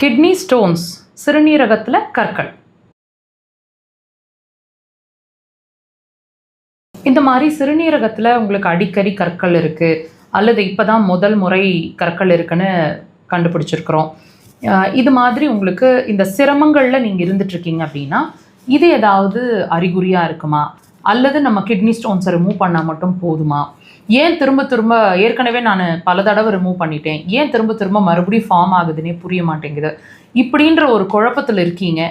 Kidney stones, சிறுநீரகத்தில் கற்கள். இந்த மாதிரி சிறுநீரகத்தில் உங்களுக்கு அடிக்கடி கற்கள் இருக்குது அல்லது இப்போ தான் முதல் முறை கற்கள் இருக்குன்னு கண்டுபிடிச்சிருக்கிறோம். இது மாதிரி உங்களுக்கு இந்த சிரமங்களில் நீங்கள் இருந்துகிட்ருக்கீங்க அப்படின்னா இது ஏதாவது அறிகுறியாக இருக்குமா, அல்லது நம்ம கிட்னி ஸ்டோன்ஸை ரிமூவ் பண்ணால் மட்டும் போதுமா, ஏன் திரும்ப திரும்ப ஏற்கனவே நான் பல தடவை ரிமூவ் பண்ணிட்டேன், ஏன் திரும்ப திரும்ப மறுபடியும் ஃபார்ம் ஆகுதுன்னே புரிய மாட்டேங்குது, இப்படின்ற ஒரு குழப்பத்தில் இருக்கீங்க,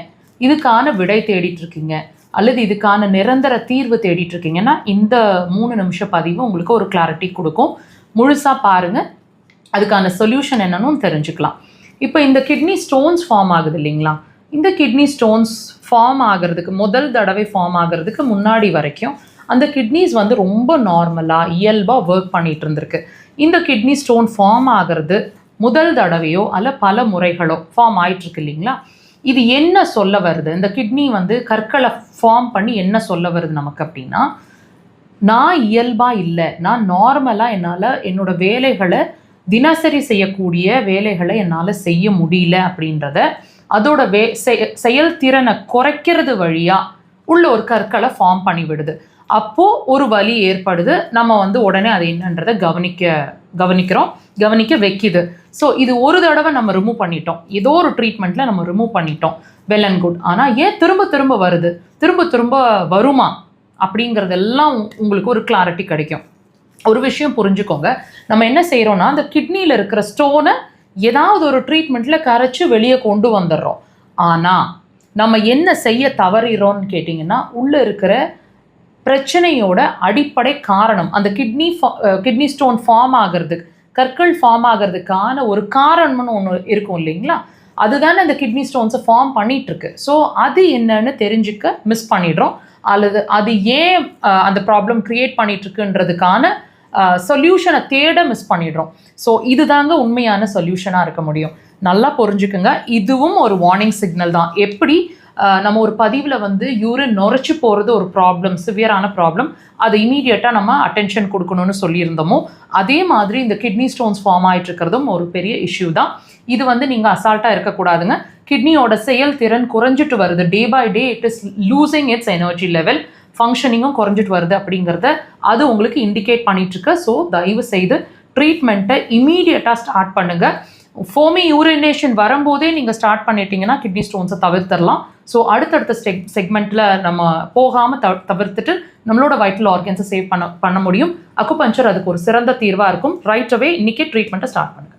இதுக்கான விடை தேடிட்டு இருக்கீங்க அல்லது இதுக்கான நிரந்தர தீர்வு தேடிட்டு இருக்கீங்கன்னா இந்த 3 நிமிஷ பதிவு உங்களுக்கு ஒரு கிளாரிட்டி கொடுக்கும். முழுசாக பாருங்கள், அதுக்கான சொல்யூஷன் என்னன்னு தெரிஞ்சுக்கலாம். இப்போ இந்த கிட்னி ஸ்டோன்ஸ் ஃபார்ம் ஆகுது இல்லைங்களா, இந்த கிட்னி ஸ்டோன்ஸ் ஃபார்ம் ஆகிறதுக்கு முதல் தடவை ஃபார்ம் ஆகிறதுக்கு முன்னாடி வரைக்கும் அந்த கிட்னிஸ் வந்து ரொம்ப நார்மலாக இயல்பாக ஒர்க் பண்ணிகிட்டு இருந்திருக்கு. இந்த கிட்னி ஸ்டோன் ஃபார்ம் ஆகிறது முதல் தடவையோ அல்ல பல முறைகளோ ஃபார்ம் ஆகிட்டுருக்கு இல்லைங்களா, இது என்ன சொல்ல வருது, இந்த கிட்னி வந்து கற்களை ஃபார்ம் பண்ணி என்ன சொல்ல வருது நமக்கு அப்படின்னா, நான் இயல்பாக இல்லை, நான் நார்மலாக என்னால் என்னோடய வேலைகளை தினசரி செய்யக்கூடிய வேலைகளை என்னால் செய்ய முடியல அப்படின்றத அதோட செயல்திறனை குறைக்கிறது வழியாக உள்ள ஒரு கற்களை ஃபார்ம் பண்ணி விடுது. அப்போது ஒரு வலி ஏற்படுது, நம்ம வந்து உடனே அது என்னன்றதை கவனிக்க வைக்கிது. ஸோ இது ஒரு தடவை நம்ம ரிமூவ் பண்ணிட்டோம், ஏதோ ஒரு ட்ரீட்மெண்ட்டில் நம்ம ரிமூவ் பண்ணிட்டோம், வெல் அண்ட் குட். ஆனால் ஏன் திரும்ப திரும்ப வருது, திரும்ப திரும்ப வருமா அப்படிங்கிறதெல்லாம் உங்களுக்கு ஒரு கிளாரிட்டி கிடைக்கும். ஒரு விஷயம் புரிஞ்சுக்கோங்க, நம்ம என்ன செய்கிறோன்னா அந்த கிட்னியில் இருக்கிற ஸ்டோனை ஏதாவது ஒரு ட்ரீட்மெண்ட்டில் கரைச்சி வெளியே கொண்டு வந்துடுறோம். ஆனால் நம்ம என்ன செய்ய தவறுகிறோன்னு கேட்டிங்கன்னா, உள்ளே இருக்கிற பிரச்சனையோட அடிப்படை காரணம், அந்த கிட்னி ஸ்டோன் ஃபார்ம் ஆகிறதுக்கு, கற்கள் ஃபார்ம் ஆகிறதுக்கான ஒரு காரணம்னு ஒன்று இருக்கும் இல்லைங்களா, அதுதானே அந்த கிட்னி ஸ்டோன்ஸை ஃபார்ம் பண்ணிகிட்ருக்கு. ஸோ அது என்னன்னு தெரிஞ்சுக்க மிஸ் பண்ணிடுறோம், அல்லது அது ஏன் அந்த ப்ராப்ளம் க்ரியேட் பண்ணிகிட்ருக்குன்றதுக்கான சொல்யூஷனை தேட மிஸ் பண்ணிடுறோம். ஸோ இதுதாங்க உண்மையான சொல்யூஷனாக இருக்க முடியும். நல்லா புரிஞ்சுக்குங்க, இதுவும் ஒரு வார்னிங் சிக்னல் தான். எப்படி நம்ம ஒரு பதிவில் வந்து யூரின் நுரைச்சி போகிறது ஒரு ப்ராப்ளம், சிவியரான ப்ராப்ளம், அதை இமீடியட்டாக நம்ம அட்டென்ஷன் கொடுக்கணும்னு சொல்லியிருந்தோமோ, அதே மாதிரி இந்த கிட்னி ஸ்டோன்ஸ் ஃபார்ம் ஆகிட்டுருக்கிறதும் ஒரு பெரிய இஷ்யூ தான். இது வந்து நீங்கள் அசால்ட்டாக இருக்கக்கூடாதுங்க. கிட்னியோட செயல்திறன் குறைஞ்சிட்டு வருது, day by day it is losing it's energy level, ஃபங்க்ஷனிங்கும் குறைஞ்சிட்டு வருது அப்படிங்கிறத அது உங்களுக்கு இண்டிகேட் பண்ணிகிட்ருக்கு. ஸோ தயவு செய்து ட்ரீட்மெண்ட்டை இமீடியட்டாக ஸ்டார்ட் பண்ணுங்கள். ஃபோமி யூரினேஷன் வரும்போதே நீங்கள் ஸ்டார்ட் பண்ணிட்டீங்கன்னா கிட்னி ஸ்டோன்ஸை தவிர்த்துடலாம். ஸோ அடுத்தடுத்த செக்மெண்ட்டில் நம்ம போகாமல் தவிர்த்துட்டு நம்மளோட வைட்டல் ஆர்கன்ஸை சேவ் பண்ண முடியும். அக்குபஞ்சர் அதுக்கு ஒரு சிறந்த தீர்வாக இருக்கும். ரைட் அவே இன்றைக்கே ட்ரீட்மெண்ட்டை ஸ்டார்ட் பண்ணுங்கள்.